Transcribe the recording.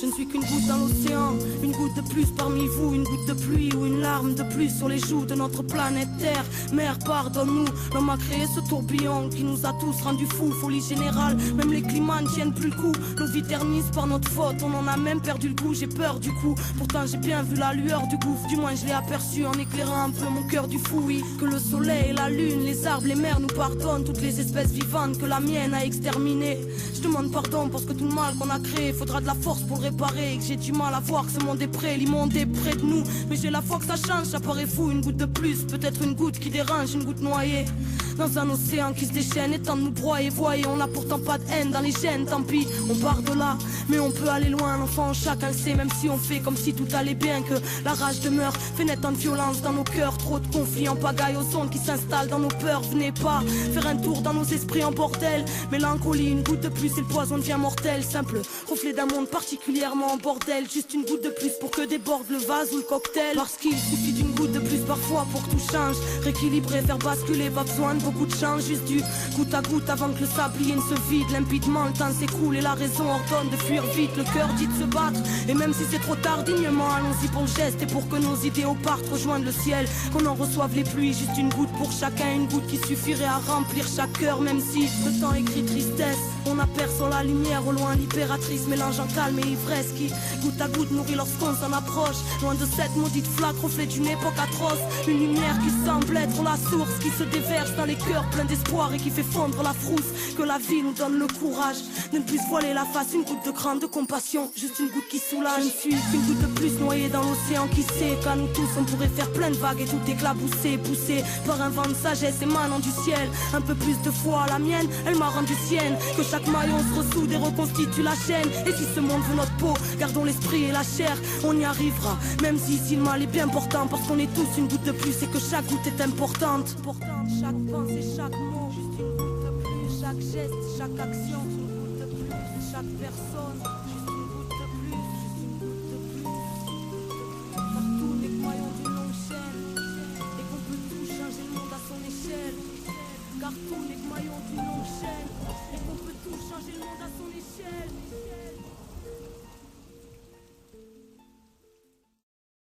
Je ne suis qu'une goutte dans l'océan, une goutte de plus parmi vous, une goutte de pluie ou une larme de plus sur les joues de notre planète Terre. Mère, pardonne-nous, l'homme a créé ce tourbillon qui nous a tous rendus fous, folie générale, même les climats ne tiennent plus le coup. Nos vies ternissent par notre faute, on en a même perdu le goût, j'ai peur du coup. Pourtant j'ai bien vu la lueur du gouffre, du moins je l'ai aperçu en éclairant un peu mon cœur du fou, oui. Que le soleil, la lune, les arbres, les mers nous pardonnent, toutes les espèces vivantes que la mienne a exterminées. Je demande pardon parce que tout le mal qu'on a créé, faudra de la force pour le réparer. Et que j'ai du mal à voir que ce monde est prêt, l'immonde est près de nous. Mais j'ai la foi que ça change, ça paraît fou, une goutte de plus, peut-être une goutte qui dérange, une goutte noyée dans un océan qui se déchaîne et tente de nous broyer. Voyez, on n'a pourtant pas de haine dans les gènes, tant pis, on part de là, mais on peut aller loin. L'enfant, chacun le sait, même si on fait comme si tout allait bien, que la rage demeure, fait naître en violence dans nos cœurs. Trop de conflits en pagaille aux ondes qui s'installent dans nos peurs. Venez pas faire un tour dans nos esprits en bordel. Mélancolie, une goutte de plus et le poison devient mortel. Simple reflet d'un monde particulièrement en bordel. Juste une goutte de plus pour que déborde le vase ou le cocktail. Parce qu'il suffit d'une goutte de plus parfois pour que tout change. Rééquilibrer, faire basculer, pas besoin de beaucoup de chance. Juste du goutte à goutte avant que le sablier ne se vide. Limpidement, le temps s'écoule et la raison ordonne de fuir vite. Le cœur dit de se battre, et même si c'est trop tard, dignement, allons-y pour le geste. Et pour que nos idéaux partent rejoindre le ciel, qu'on en reçoive les pluies. Juste une goutte pour chacun, une goutte qui suffirait à remplir chaque cœur. Même si le temps écrit tristesse, on aperçoit la lumière au loin, l'impératrice mélangeant calme et ivresse qui goutte à goutte nourrit lorsqu'on s'en approche. Loin de cette maudite flaque, reflet d'une époque atroce. Une lumière qui semble être la source, qui se déverse dans les cœurs pleins d'espoir et qui fait fondre la frousse. Que la vie nous donne le courage de ne plus se voiler la face, une goutte de grande compassion, juste une goutte qui soulage. Je ne suis qu'une goutte de plus noyée dans l'océan qui sait qu'à nous tous on pourrait faire plein de vagues et tout éclabousser, poussé par un vent de sagesse émanant du ciel. Un peu plus de foi, la mienne, elle m'a rendu sienne. Que chaque maillon se ressoude et reconstitue la chaîne. Et si ce monde veut notre peau, gardons l'esprit et la chair, on y arrivera. Même si ici le mal est bien important, parce qu'on est tous une goutte de plus et que chaque goutte est importante. Pourtant chaque pensée, chaque mot, juste une goutte de plus. Chaque geste, chaque action, une goutte de plus. Chaque personne, juste une goutte de plus. Juste une goutte de plus. Partout les maillons d'une longue chaîne, et qu'on peut tout changer le monde à son échelle. Car tous les maillons d'une longue chaîne, et qu'on peut tout changer le monde à son échelle.